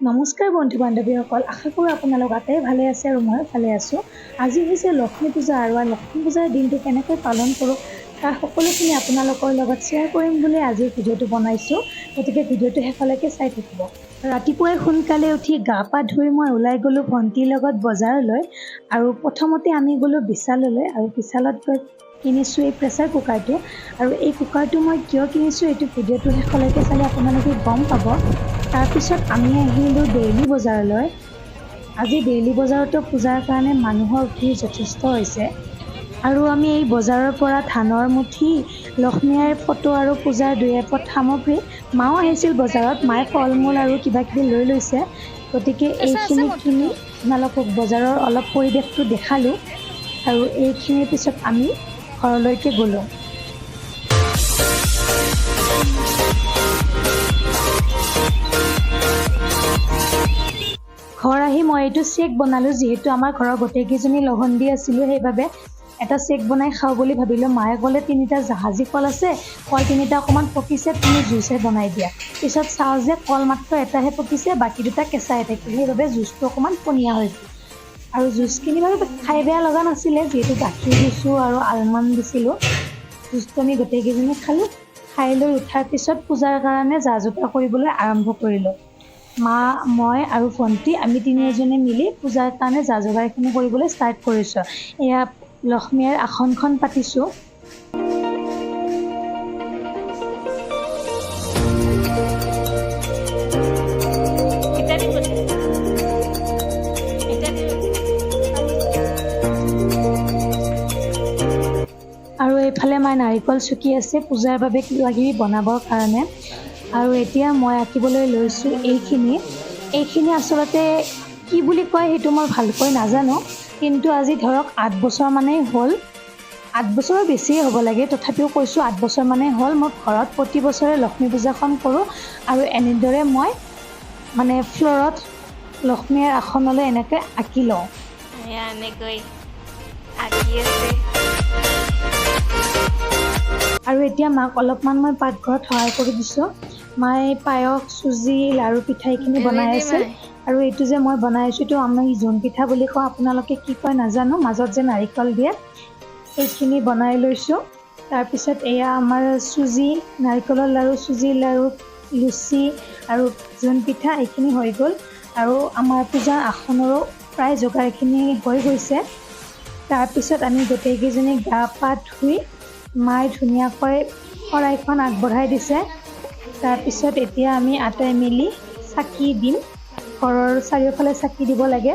নমস্কাৰ বন্ধু বান্ধৱীসকল, আশা কৰোঁ আপোনালোক আটাই ভালে আছে আৰু মই ভালে আছোঁ। আজি হৈছে লক্ষ্মী পূজা আৰু লক্ষ্মী পূজাৰ দিনটো কেনেকৈ পালন কৰোঁ তাৰ সকলোখিনি আপোনালোকৰ লগত শ্বেয়াৰ কৰিম বুলি আজিৰ ভিডিঅ'টো বনাইছোঁ। গতিকে ভিডিঅ'টো শেষলৈকে চাই থাকিব। ৰাতিপুৱাই সোনকালে উঠি গা পা ধুই মই ওলাই গ'লোঁ ভণ্টিৰ লগত বজাৰলৈ। আৰু প্ৰথমতে আমি গ'লোঁ বিশাললৈ আৰু বিশালত গৈ কিনিছোঁ এই প্ৰেছাৰ কুকাৰটো। আৰু এই কুকাৰটো মই কিয় কিনিছোঁ এইটো ভিডিঅ'টো শেষলৈকে চালে আপোনালোকে গম পাব। তাৰপিছত আমি আহিলোঁ ডেইলি বজাৰলৈ। আজি ডেইলি বজাৰতো পূজাৰ কাৰণে মানুহৰ ভিৰ যথেষ্ট হৈছে। আৰু আমি এই বজাৰৰ পৰা ধানৰ মুঠি, লক্ষ্মী আইৰ ফটো আৰু পূজাৰ 2 এপদ সামগ্ৰী, মাও আহিছিল বজাৰত, মায়ে ফল মূল আৰু কিবা কিবি লৈ লৈছে। গতিকে এইখিনি কিনি আপোনালোকক বজাৰৰ অলপ পৰিৱেশটো দেখালোঁ আৰু এইখিনিৰ পিছত আমি ঘৰলৈকে গ'লোঁ। ঘৰ আহি মই এইটো চেক বনালোঁ, যিহেতু আমাৰ ঘৰৰ গোটেইকেইজনী লঘোণ আছিলোঁ, সেইবাবে এটা চেক বনাই খাওঁ বুলি ভাবিলোঁ। মায়ে ক'লে 3টা জাহাজী কল আছে, কল 3টা অকণমান পকিছে, তুমি জুইচে বনাই দিয়া। পিছত চাওঁ যে কল মাত্ৰ এটাহে পকিছে, বাকী 2টা কেঁচাই থাকিল, সেইবাবে জুইচটো অকণমান পনীয়া হৈছিল। আৰু জুইচখিনি বাৰু খাই বেয়া লগা নাছিলে, যিহেতু গাখীৰ দিছোঁ আৰু আলমণ্ড দিছিলোঁ। জুইচটো আমি গোটেইকেইজনী খালোঁ। খাই লৈ উঠাৰ পিছত পূজাৰ কাৰণে যা যোগাৰ কৰিবলৈ আৰম্ভ কৰিলোঁ। মা, মই আৰু ভণ্টি, আমি 3জনে মিলি পূজাৰ কাৰণে যা যোগাৰখিনি কৰিবলৈ ষ্টাৰ্ট কৰিছোঁ। এয়া লক্ষ্মী আইৰ আসনখন পাতিছোঁ। আৰু এইফালে মায়ে নাৰিকল চুকি আছে পূজাৰ বাবে কিবা কিবি বনাবৰ কাৰণে। আৰু এতিয়া মই আঁকিবলৈ লৈছোঁ এইখিনি আচলতে কি বুলি কয় সেইটো মই ভালকৈ নাজানো, কিন্তু আজি ধৰক 8 বছৰ মানেই হ'ল। 8 বছৰৰ বেছিয়ে হ'ব লাগে, তথাপিও কৈছোঁ 8 বছৰ মানেই হ'ল। মই ঘৰত প্ৰতি বছৰে লক্ষ্মী পূজাখন কৰোঁ আৰু এনেদৰে মই ফ্ল'ৰত লক্ষ্মী আইৰ আসনলৈ এনেকৈ আঁকি লওঁ। আৰু এতিয়া মাক অলপমান মই পাকঘৰত সহায় কৰি দিছোঁ। মায়ে পায়স, চুজি, লাড়ু, পিঠা এইখিনি বনাই আছে। আৰু এইটো যে মই বনাই আছোঁ এইটো আমি জোন পিঠা বুলি কওঁ, আপোনালোকে কি কয় নাজানো, মাজত যে নাৰিকল দিয়ে, এইখিনি বনাই লৈছোঁ। তাৰপিছত এয়া আমাৰ চুজি, নাৰিকলৰ লাড়ু, চুজি লাড়ু, লুচি আৰু জোন পিঠা এইখিনি হৈ গ'ল। আৰু আমাৰ পূজাৰ আসনৰো প্ৰায় যোগাৰখিনি হৈ গৈছে। তাৰপিছত আমি গোটেইকেইজনী গা পা ধুই মায়ে ধুনীয়াকৈ শৰাইখন আগবঢ়াই দিছে। তাৰপিছত এতিয়া আমি আটাই মিলি চাকি দিম। ঘৰৰ চাৰিওফালে চাকি দিব লাগে।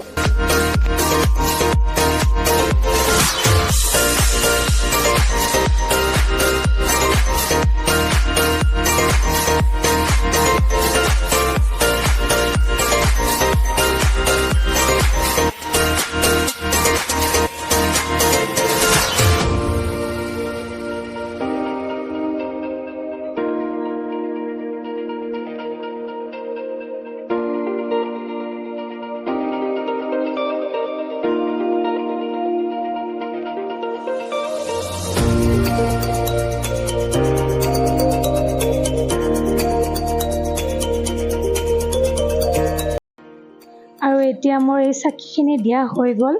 আৰু এতিয়া মোৰ এই চাকিখিনি দিয়া হৈ গ'ল।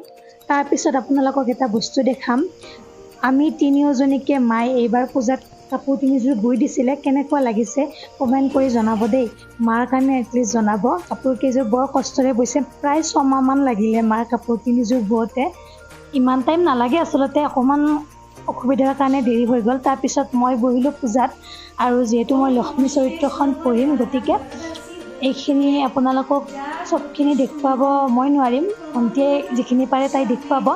তাৰপিছত আপোনালোকক এটা বস্তু দেখাম। আমি 3জনীকে মায়ে এইবাৰ পূজাত কাপোৰ 3যোৰ বৈ দিছিলে, কেনেকুৱা লাগিছে কমেণ্ট কৰি জনাব দেই। মাৰ কাৰণে এটলিষ্ট জনাব। কাপোৰ কেইযোৰ বৰ কষ্টৰে বৈছে, প্ৰায় 6 মাহমান লাগিলে মাৰ কাপোৰ 3যোৰ বওঁতে। ইমান টাইম নালাগে আচলতে, অকণমান অসুবিধাৰ কাৰণে দেৰি হৈ গ'ল। তাৰপিছত মই বহিলোঁ পূজাত, আৰু যিহেতু মই লক্ষ্মী চৰিত্ৰখন পঢ়িম, গতিকে এইখিনি আপোনালোকক চবখিনি দেখুৱাব মই নোৱাৰিম, ভণ্টিয়ে যিখিনি পাৰে তাই দেখুৱাব।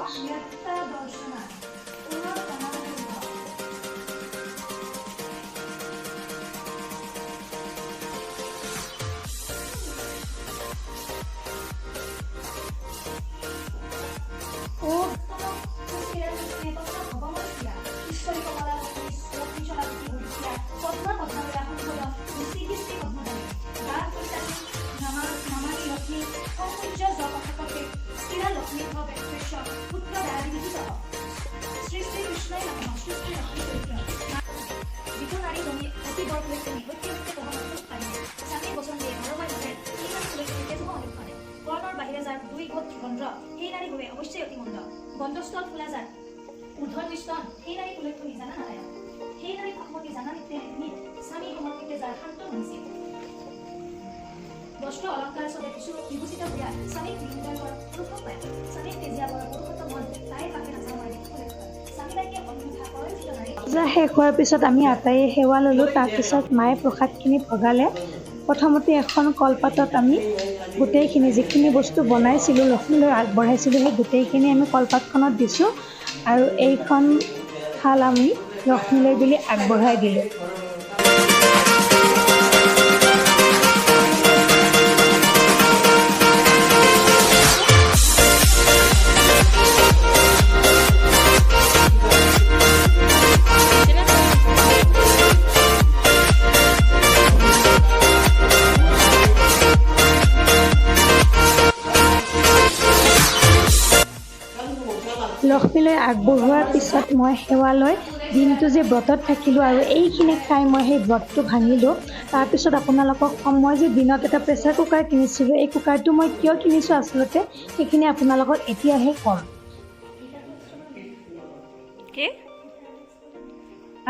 নাৰী গৈ অৱশ্যেই অতি মন্দ গন্ধস্থল খোলা যায় উদ্ধৰ দৃষ্টন সেই নাৰী উল্লেখ নিজানা নাপায় সেই নাৰী ভাগৱতী জানা নিতে স্বামী সমৰ্পিতে যাৰ শান্ত হৈছিল বস্ত্ৰ অলংকাৰ সবে কিছু বিভূষিত হোৱা স্বামীক বিৰুদ্ধৰ পুৰুষক পায় স্বামীক তেজীয়া বৰ পুৰুষত্ব মন তাই পাকে নাচামাৰি উল্লেখ কৰে স্বামীবাইকে অন্যথা পৰিচিত নাৰী পূজা শেষ হোৱাৰ পিছত আমি আটাইয়ে সেৱা ল'লোঁ। তাৰপিছত মায়ে প্ৰসাদখিনি ভগালে। প্ৰথমতে এখন কলপাতত আমি গোটেইখিনি যিখিনি বস্তু বনাইছিলোঁ লক্ষ্মীলৈ আগবঢ়াইছিলোঁ সেই গোটেইখিনি আমি কলপাতখনত দিছোঁ আৰু এইখন থাল আমি লক্ষ্মীলৈ বুলি আগবঢ়াই দিলোঁ। লক্ষ্মীলৈ আগবঢ়োৱাৰ পিছত মই সেৱা লৈ দিনটো যে ব্ৰতত থাকিলোঁ আৰু এইখিনি খাই মই সেই ব্ৰতটো ভাঙিলোঁ। তাৰপিছত আপোনালোকক ক'ম মই যে দিনত এটা প্ৰেছাৰ কুকাৰ কিনিছিলোঁ এই কুকাৰটো মই কিয় কিনিছোঁ আচলতে সেইখিনি আপোনালোকক এতিয়াহে ক'ম।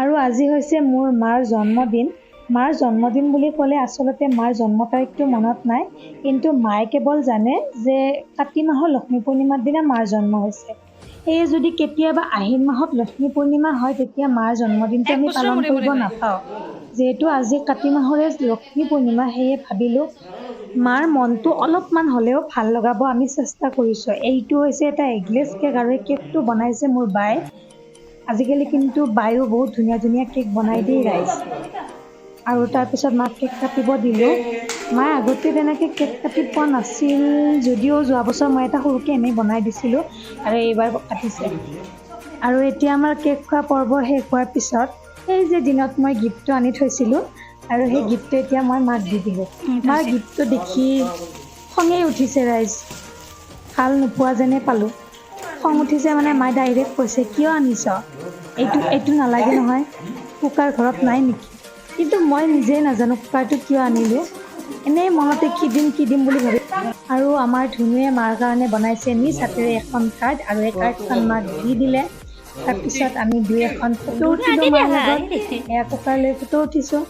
আৰু আজি হৈছে মোৰ মাৰ জন্মদিন। মাৰ জন্মদিন বুলি ক'লে আচলতে মাৰ জন্ম তাৰিখটো মনত নাই, কিন্তু মায়ে কেৱল জানে যে কাতি মাহৰ লক্ষ্মী পূৰ্ণিমাৰ দিনা মাৰ জন্ম হৈছে। সেয়ে যদি কেতিয়াবা আহিন মাহত লক্ষ্মী পূৰ্ণিমা হয় তেতিয়া মাৰ জন্মদিনটো আমি পালন কৰিব নাপাওঁ। যিহেতু আজি কাতি মাহৰে লক্ষ্মী পূৰ্ণিমা সেয়ে ভাবিলোঁ মাৰ মনটো অলপমান হ'লেও ভাল লগাব আমি চেষ্টা কৰিছোঁ। এইটো হৈছে এটা এগলেছ কেক আৰু এই কেকটো বনাইছে মোৰ বায়ে। আজিকালি কিন্তু বায়ো বহুত ধুনীয়া ধুনীয়া কেক বনাই দিয়ে ৰাইজ। আৰু তাৰপিছত মাক কেক কাটিব দিলোঁ। মায়ে আগতে তেনেকৈ কেক কাটি পোৱা নাছিল যদিও যোৱা বছৰ মই এটা সৰুকৈ এনেই বনাই দিছিলোঁ আৰু এইবাৰ কাটিছে। আৰু এতিয়া আমাৰ কেক খোৱা পৰ্ব শেষ হোৱাৰ পিছত এই যে দিনত মই গিফ্টটো আনি থৈছিলোঁ আৰু সেই গিফ্টটো এতিয়া মই মাক দি দিলোঁ। মাৰ গিফ্টটো দেখি খঙেই উঠিছে ৰাইজ, ভাল নোপোৱা যেনে পালোঁ। খং উঠিছে মানে মায়ে ডাইৰেক্ট কৈছে কিয় আনিছ, এইটো নালাগে নহয়, কুকাৰ ঘৰত নাই নেকি? কিন্তু মই নিজেই নাজানো কুকাৰটো কিয় আনিলোঁ, এনেই মনতে কি দিম বুলি ভাবি। আৰু আমাৰ ধুনুৱে মাৰ কাৰণে বনাইছে নিজ হাতেৰে এখন কাৰ্ড আৰু এই কাৰ্ডখন মাক দি দিলে। তাৰপিছত আমি দুই এখন ফটো উঠিলোঁ মাৰ লগত, এয়া কুকাৰ লৈ ফটো উঠিছোঁ।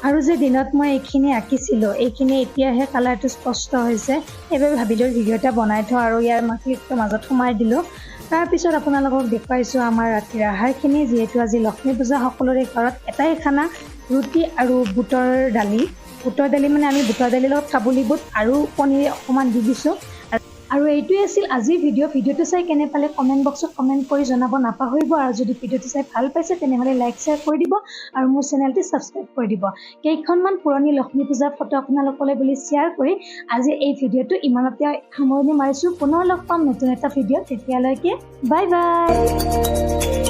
আৰু যে দিনত মই এইখিনি আঁকিছিলোঁ এইখিনি এতিয়াহে কালাৰটো স্পষ্ট হৈছে, সেইবাবে ভাবিলোঁ ভিডিঅ' এটা বনাই থওঁ আৰু ইয়াৰ ক্লিপটো মাজত সোমাই দিলোঁ। তাৰপিছত আপোনালোকক দেখুৱাইছোঁ আমাৰ ৰাতিৰ আহাৰখিনি। যিহেতু আজি লক্ষ্মী পূজা সকলোৰে ঘৰত এটাই খানা, ৰুটি আৰু বুটৰ দালি। বুটৰ দালি মানে আমি বুটৰ দালিৰ লগত কাবুলী বুট আৰু পনীৰ অকণমান দি দিছোঁ। আৰু এইটোৱে আছিল আজিৰ ভিডিঅ'টো চাই কেনে পালে কমেণ্ট বক্সত কমেণ্ট কৰি জনাব নাপাহৰিব। আৰু যদি ভিডিঅ'টো চাই ভাল পাইছে তেনেহ'লে লাইক শ্বেয়াৰ কৰি দিব আৰু মোৰ চেনেলটো ছাবস্ক্ৰাইব কৰি দিব। কেইখনমান পুৰণি লক্ষ্মী পূজাৰ ফটো আপোনালোকলৈ বুলি শ্বেয়াৰ কৰি আজি এই ভিডিঅ'টো ইমানতে সামৰণি মাৰিছোঁ। পুনৰ লগ পাম নতুন এটা ভিডিঅ'ত, তেতিয়ালৈকে বাই বাই।